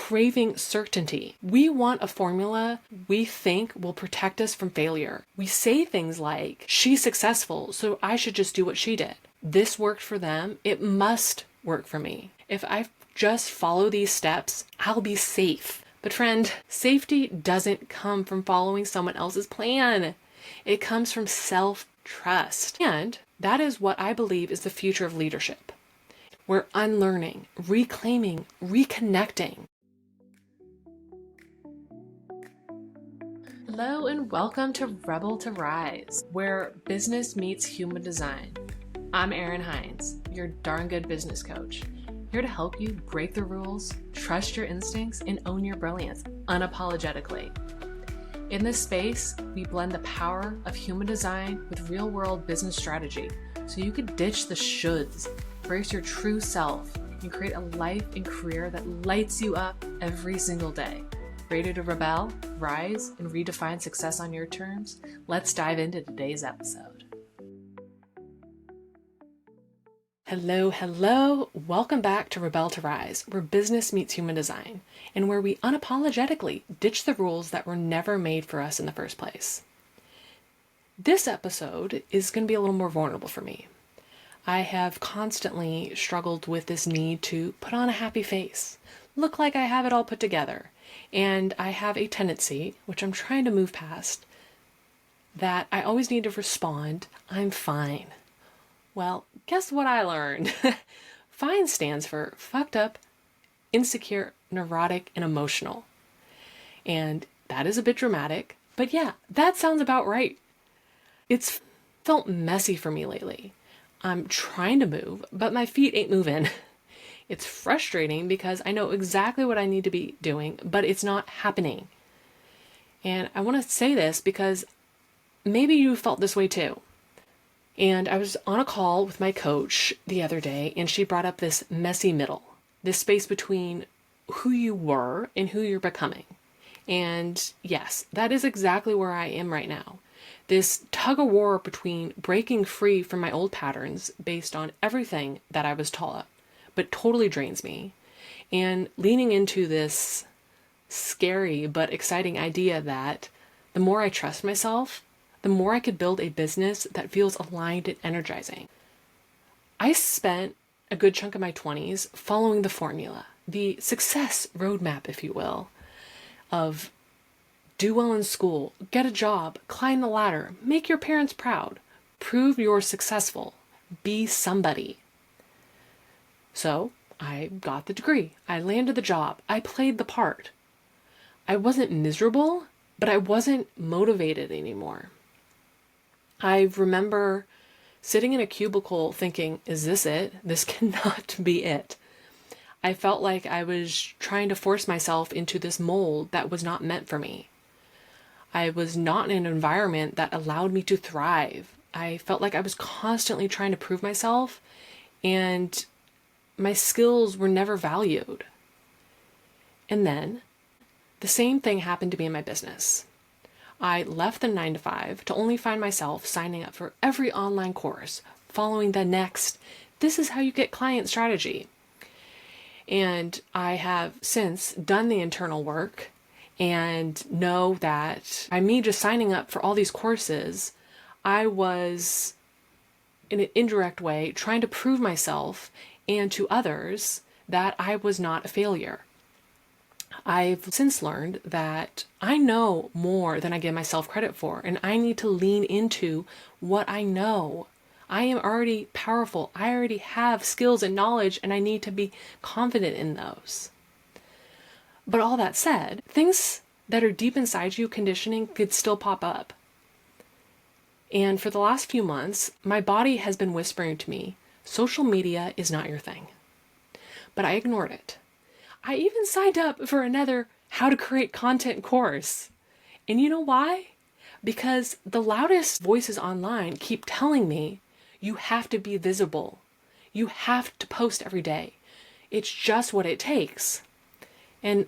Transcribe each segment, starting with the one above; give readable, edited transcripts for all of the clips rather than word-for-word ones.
craving certainty. We want a formula we think will protect us from failure. We say things like, she's successful, so I should just do what she did. This worked for them. It must work for me. If I just follow these steps, I'll be safe. But friend, safety doesn't come from following someone else's plan. It comes from self-trust. And that is what I believe is the future of leadership. We're unlearning, reclaiming, reconnecting. Hello and welcome to Rebel to Rise, where business meets human design. I'm Erin Hines, your darn good business coach, here to help you break the rules, trust your instincts, and own your brilliance unapologetically. In this space, we blend the power of human design with real-world business strategy so you can ditch the shoulds, embrace your true self, and create a life and career that lights you up every single day. Ready to rebel, rise, and redefine success on your terms? Let's dive into today's episode. Hello. Welcome back to Rebel to Rise, where business meets human design, and where we unapologetically ditch the rules that were never made for us in the first place. This episode is going to be a little more vulnerable for me. I have constantly struggled with this need to put on a happy face, look like I have it all put together, and I have a tendency, which I'm trying to move past, that I always need to respond, I'm fine. Well, guess what I learned? FINE stands for fucked up, insecure, neurotic, and emotional. And that is a bit dramatic, but yeah, that sounds about right. It's felt messy for me lately. I'm trying to move, but my feet ain't moving. It's frustrating because I know exactly what I need to be doing, but it's not happening. And I want to say this because maybe you felt this way too. And I was on a call with my coach the other day, and she brought up this messy middle, this space between who you were and who you're becoming. And yes, that is exactly where I am right now. This tug of war between breaking free from my old patterns based on everything that I was taught, but totally drains me, and leaning into this scary but exciting idea that the more I trust myself, the more I could build a business that feels aligned and energizing. I spent a good chunk of my 20s following the formula, the success roadmap, if you will, of do well in school, get a job, climb the ladder, make your parents proud, prove you're successful, be somebody. So I got the degree, I landed the job, I played the part. I wasn't miserable, but I wasn't motivated anymore. I remember sitting in a cubicle thinking, is this it? This cannot be it. I felt like I was trying to force myself into this mold that was not meant for me. I was not in an environment that allowed me to thrive. I felt like I was constantly trying to prove myself, and my skills were never valued. And then the same thing happened to me in my business. I left the 9-to-5 to only find myself signing up for every online course, following the next, this is how you get client strategy. And I have since done the internal work and know that by me just signing up for all these courses, I was in an indirect way trying to prove myself and to others that I was not a failure. I've since learned that I know more than I give myself credit for, and I need to lean into what I know. I am already powerful. I already have skills and knowledge, and I need to be confident in those. But all that said, things that are deep inside you, conditioning, could still pop up. And for the last few months, my body has been whispering to me, social media is not your thing. But I ignored it. I even signed up for another how to create content course. And you know why? Because the loudest voices online keep telling me you have to be visible. You have to post every day. It's just what it takes. And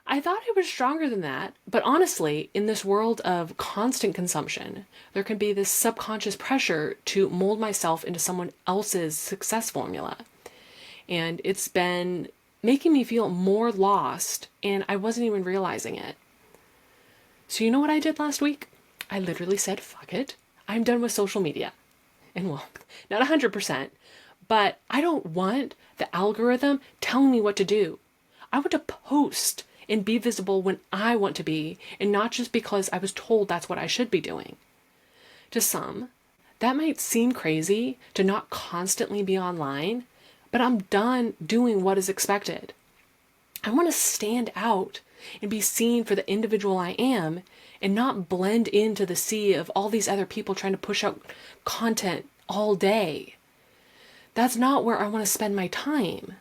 I thought I was stronger than that, but honestly, in this world of constant consumption, there can be this subconscious pressure to mold myself into someone else's success formula. And it's been making me feel more lost, and I wasn't even realizing it. So you know what I did last week? I literally said, fuck it. I'm done with social media. And well, not 100%, but I don't want the algorithm telling me what to do. I want to post and be visible when I want to be, and not just because I was told that's what I should be doing. To some, that might seem crazy to not constantly be online, but I'm done doing what is expected. I want to stand out and be seen for the individual I am, and not blend into the sea of all these other people trying to push out content all day. That's not where I want to spend my time.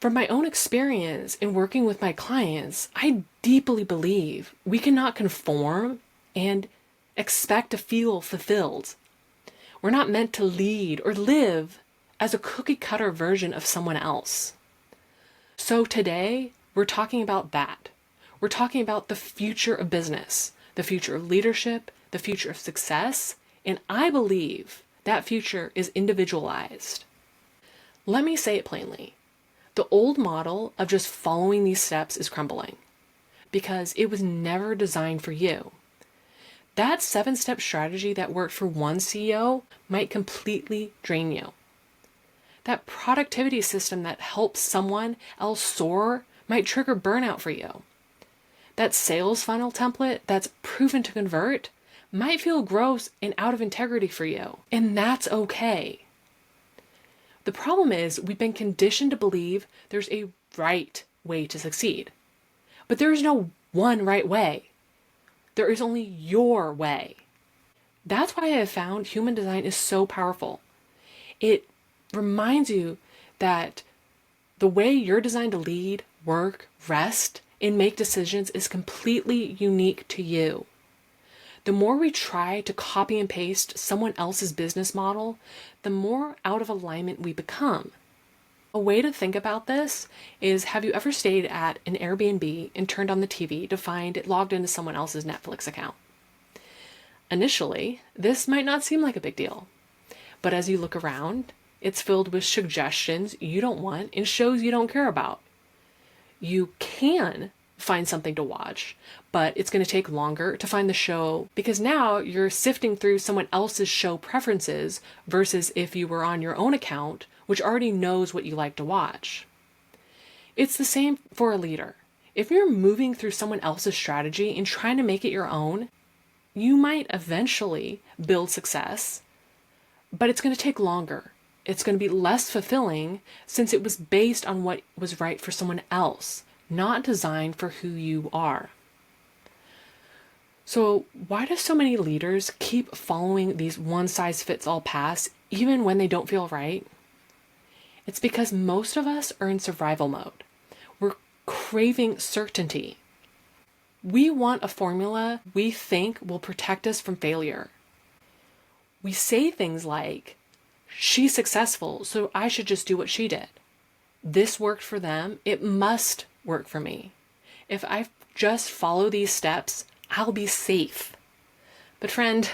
From my own experience in working with my clients, I deeply believe we cannot conform and expect to feel fulfilled. We're not meant to lead or live as a cookie cutter version of someone else. So today, we're talking about that. We're talking about the future of business, the future of leadership, the future of success, and I believe that future is individualized. Let me say it plainly. The old model of just following these steps is crumbling because it was never designed for you. That 7-step strategy that worked for one CEO might completely drain you. That productivity system that helps someone else soar might trigger burnout for you. That sales funnel template that's proven to convert might feel gross and out of integrity for you, and that's okay. The problem is we've been conditioned to believe there's a right way to succeed, but there is no one right way. There is only your way. That's why I have found human design is so powerful. It reminds you that the way you're designed to lead, work, rest, and make decisions is completely unique to you. The more we try to copy and paste someone else's business model, the more out of alignment we become. A way to think about this is, have you ever stayed at an Airbnb and turned on the TV to find it logged into someone else's Netflix account? Initially, this might not seem like a big deal, but as you look around, it's filled with suggestions you don't want and shows you don't care about. You can find something to watch, but it's going to take longer to find the show because now you're sifting through someone else's show preferences versus if you were on your own account, which already knows what you like to watch. It's the same for a leader. If you're moving through someone else's strategy and trying to make it your own, you might eventually build success, but it's going to take longer. It's going to be less fulfilling since it was based on what was right for someone else, not designed for who you are. So why do so many leaders keep following these one-size-fits-all paths even when they don't feel right? It's because most of us are in survival mode. We're craving certainty. We want a formula we think will protect us from failure. We say things like, she's successful, so I should just do what she did. This worked for them, it must work for me. If I just follow these steps, I'll be safe. But friend,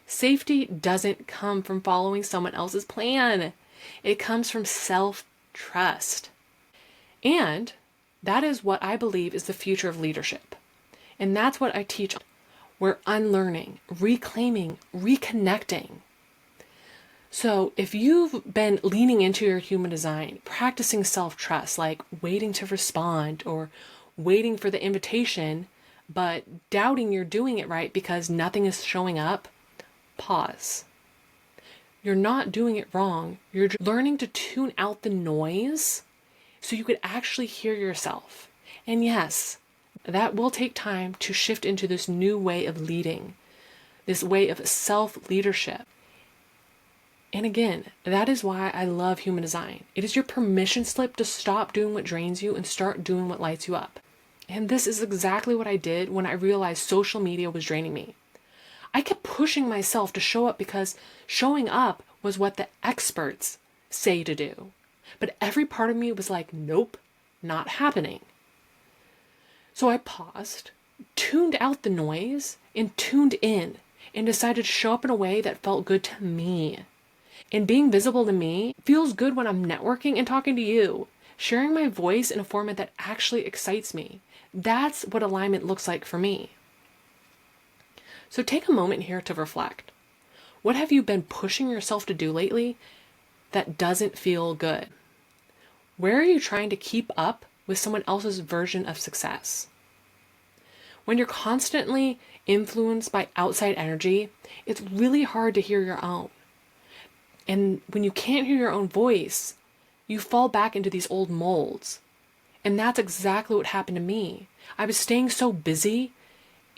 safety doesn't come from following someone else's plan. It comes from self-trust. And that is what I believe is the future of leadership. And that's what I teach. We're unlearning, reclaiming, reconnecting. So if you've been leaning into your human design, practicing self-trust, like waiting to respond or waiting for the invitation, but doubting you're doing it right because nothing is showing up, pause. You're not doing it wrong. You're learning to tune out the noise so you could actually hear yourself. And yes, that will take time to shift into this new way of leading, this way of self-leadership. And again, that is why I love human design. It is your permission slip to stop doing what drains you and start doing what lights you up. And this is exactly what I did when I realized social media was draining me. I kept pushing myself to show up because showing up was what the experts say to do. But every part of me was like, nope, not happening. So I paused, tuned out the noise, and tuned in, and decided to show up in a way that felt good to me. And being visible to me feels good when I'm networking and talking to you, sharing my voice in a format that actually excites me. That's what alignment looks like for me. So take a moment here to reflect. What have you been pushing yourself to do lately that doesn't feel good? Where are you trying to keep up with someone else's version of success? When you're constantly influenced by outside energy, it's really hard to hear your own. And when you can't hear your own voice, you fall back into these old molds. And that's exactly what happened to me. I was staying so busy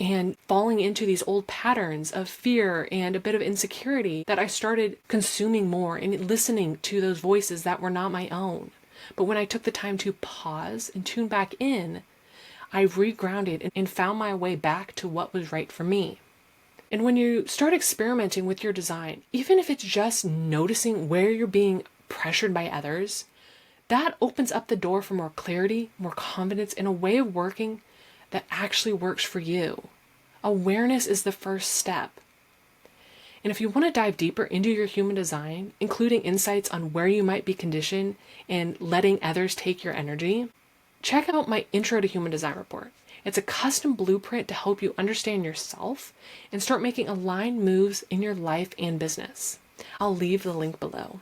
and falling into these old patterns of fear and a bit of insecurity that I started consuming more and listening to those voices that were not my own. But when I took the time to pause and tune back in, I regrounded and found my way back to what was right for me. And when you start experimenting with your design, even if it's just noticing where you're being pressured by others, that opens up the door for more clarity, more confidence, and a way of working that actually works for you. Awareness is the first step. And if you want to dive deeper into your human design, including insights on where you might be conditioned and letting others take your energy, check out my Intro to Human Design report. It's a custom blueprint to help you understand yourself and start making aligned moves in your life and business. I'll leave the link below.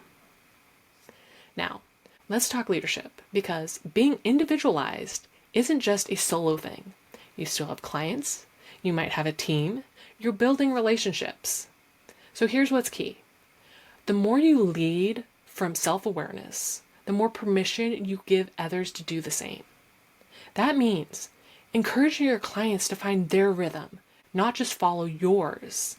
Now, let's talk leadership, because being individualized isn't just a solo thing. You still have clients, you might have a team, you're building relationships. So here's what's key. The more you lead from self-awareness, the more permission you give others to do the same. That means encouraging your clients to find their rhythm, not just follow yours.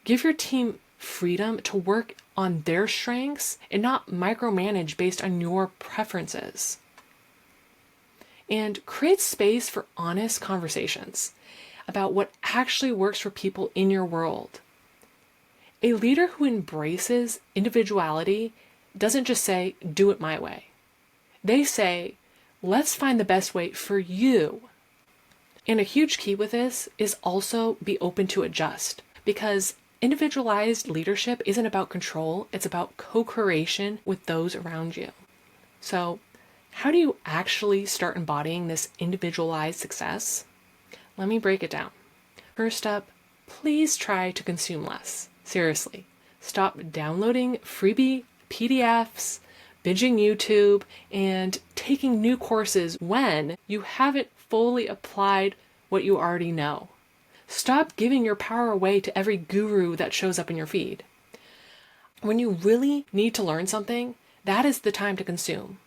Give your team freedom to work on their strengths and not micromanage based on your preferences. And create space for honest conversations about what actually works for people in your world. A leader who embraces individuality doesn't just say, do it my way. They say, let's find the best way for you. And a huge key with this is also be open to adjust, because individualized leadership isn't about control, it's about co-creation with those around you. So, how do you actually start embodying this individualized success? Let me break it down. First up, please try to consume less. Seriously, stop downloading freebie PDFs, binging YouTube, and taking new courses when you haven't fully applied what you already know. Stop giving your power away to every guru that shows up in your feed. When you really need to learn something, that is the time to consume.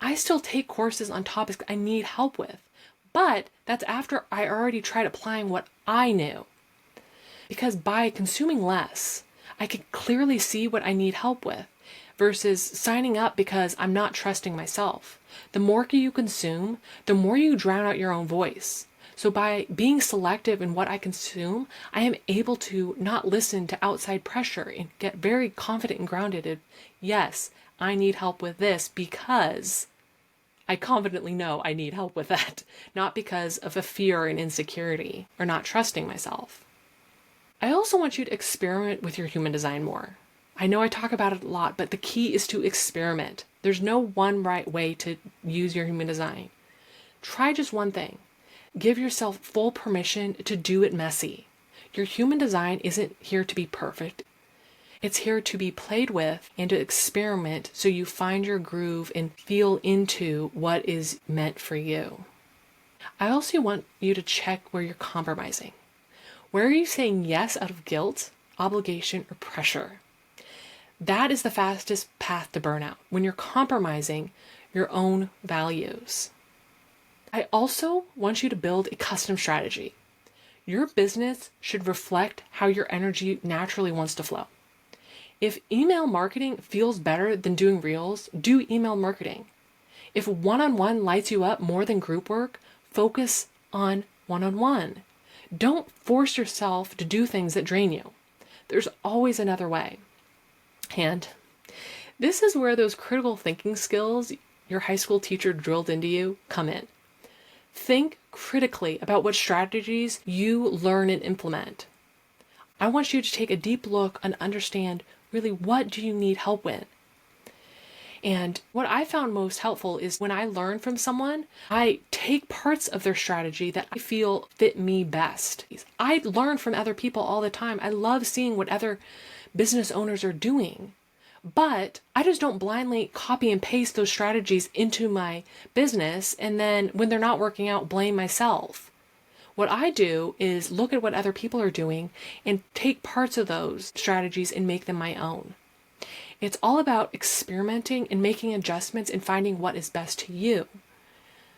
I still take courses on topics I need help with, but that's after I already tried applying what I knew. Because by consuming less, I can clearly see what I need help with versus signing up because I'm not trusting myself. The more you consume, the more you drown out your own voice. So by being selective in what I consume, I am able to not listen to outside pressure and get very confident and grounded in, yes, I need help with this because I confidently know I need help with that, not because of a fear and insecurity or not trusting myself. I also want you to experiment with your human design more. I know I talk about it a lot, but the key is to experiment. There's no one right way to use your human design. Try just one thing. Give yourself full permission to do it messy. Your human design isn't here to be perfect. It's here to be played with and to experiment so you find your groove and feel into what is meant for you. I also want you to check where you're compromising. Where are you saying yes out of guilt, obligation, or pressure? That is the fastest path to burnout, when you're compromising your own values. I also want you to build a custom strategy. Your business should reflect how your energy naturally wants to flow. If email marketing feels better than doing reels, do email marketing. If one-on-one lights you up more than group work, focus on one-on-one. Don't force yourself to do things that drain you. There's always another way. And this is where those critical thinking skills your high school teacher drilled into you come in. Think critically about what strategies you learn and implement. I want you to take a deep look and understand really, what do you need help with? And what I found most helpful is when I learn from someone, I take parts of their strategy that I feel fit me best. I learn from other people all the time. I love seeing what other business owners are doing. But I just don't blindly copy and paste those strategies into my business, and then when they're not working out, blame myself. What I do is look at what other people are doing and take parts of those strategies and make them my own. It's all about experimenting and making adjustments and finding what is best to you.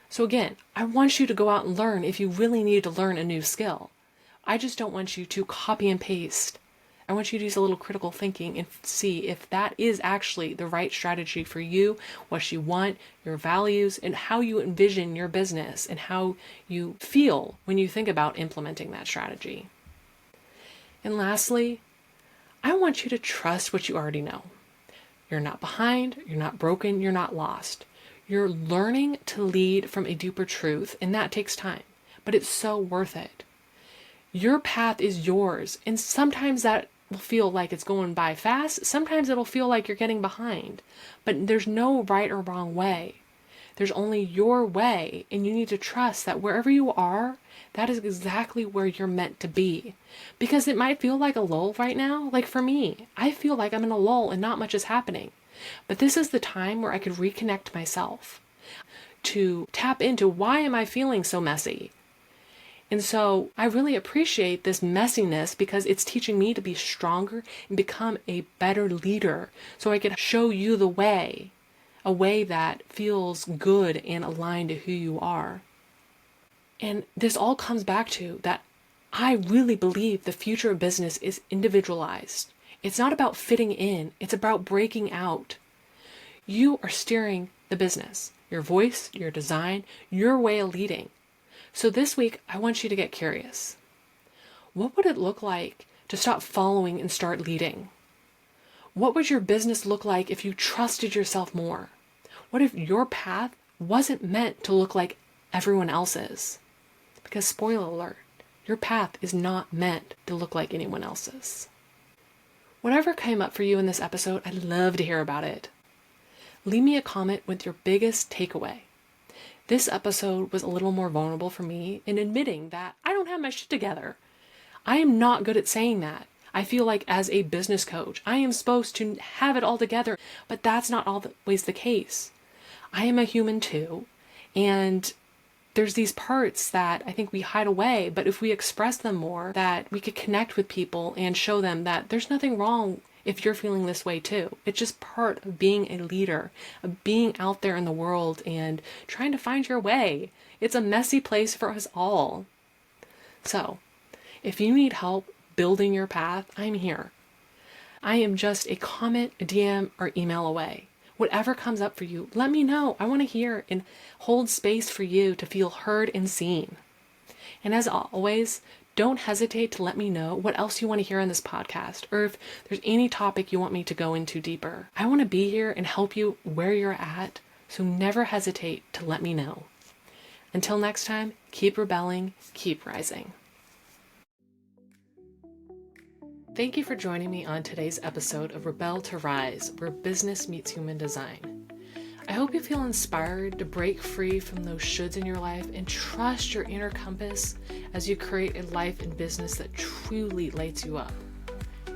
So again, I want you to go out and learn if you really need to learn a new skill. I just don't want you to copy and paste. I want you to use a little critical thinking and see if that is actually the right strategy for you, what you want, your values, and how you envision your business and how you feel when you think about implementing that strategy. And lastly, I want you to trust what you already know. You're not behind, you're not broken, you're not lost. You're learning to lead from a deeper truth, and that takes time, but it's so worth it. Your path is yours, and sometimes that will feel like it's going by fast. Sometimes it'll feel like you're getting behind, but there's no right or wrong way. There's only your way, and you need to trust that wherever you are, that is exactly where you're meant to be. Because it might feel like a lull right now. Like for me, I feel like I'm in a lull and not much is happening. But this is the time where I could reconnect myself to tap into why am I feeling so messy? And so I really appreciate this messiness because it's teaching me to be stronger and become a better leader so I can show you the way, a way that feels good and aligned to who you are. And this all comes back to that I really believe the future of business is individualized. It's not about fitting in, it's about breaking out. You are steering the business, your voice, your design, your way of leading. So this week, I want you to get curious. What would it look like to stop following and start leading? What would your business look like if you trusted yourself more? What if your path wasn't meant to look like everyone else's? Because spoiler alert, your path is not meant to look like anyone else's. Whatever came up for you in this episode, I'd love to hear about it. Leave me a comment with your biggest takeaway. This episode was a little more vulnerable for me in admitting that I don't have my shit together. I am not good at saying that. I feel like as a business coach, I am supposed to have it all together, but that's not always the case. I am a human too, and there's these parts that I think we hide away, but if we express them more, that we could connect with people and show them that there's nothing wrong if you're feeling this way too. It's just part of being a leader, of being out there in the world and trying to find your way. It's a messy place for us all. So, if you need help building your path, I'm here. I am just a comment, a DM, or email away. Whatever comes up for you, let me know. I want to hear and hold space for you to feel heard and seen. And as always, don't hesitate to let me know what else you want to hear on this podcast, or if there's any topic you want me to go into deeper. I want to be here and help you where you're at, so never hesitate to let me know. Until next time, keep rebelling, keep rising. Thank you for joining me on today's episode of Rebel to Rise, where business meets human design. I hope you feel inspired to break free from those shoulds in your life and trust your inner compass as you create a life and business that truly lights you up.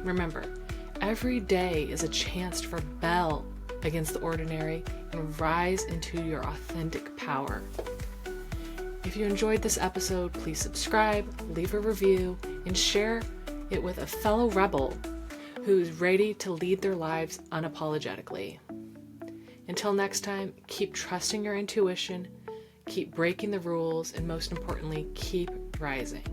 Remember, every day is a chance to rebel against the ordinary and rise into your authentic power. If you enjoyed this episode, please subscribe, leave a review, and share it with a fellow rebel who's ready to lead their lives unapologetically. Until next time, keep trusting your intuition, keep breaking the rules, and most importantly, keep rising.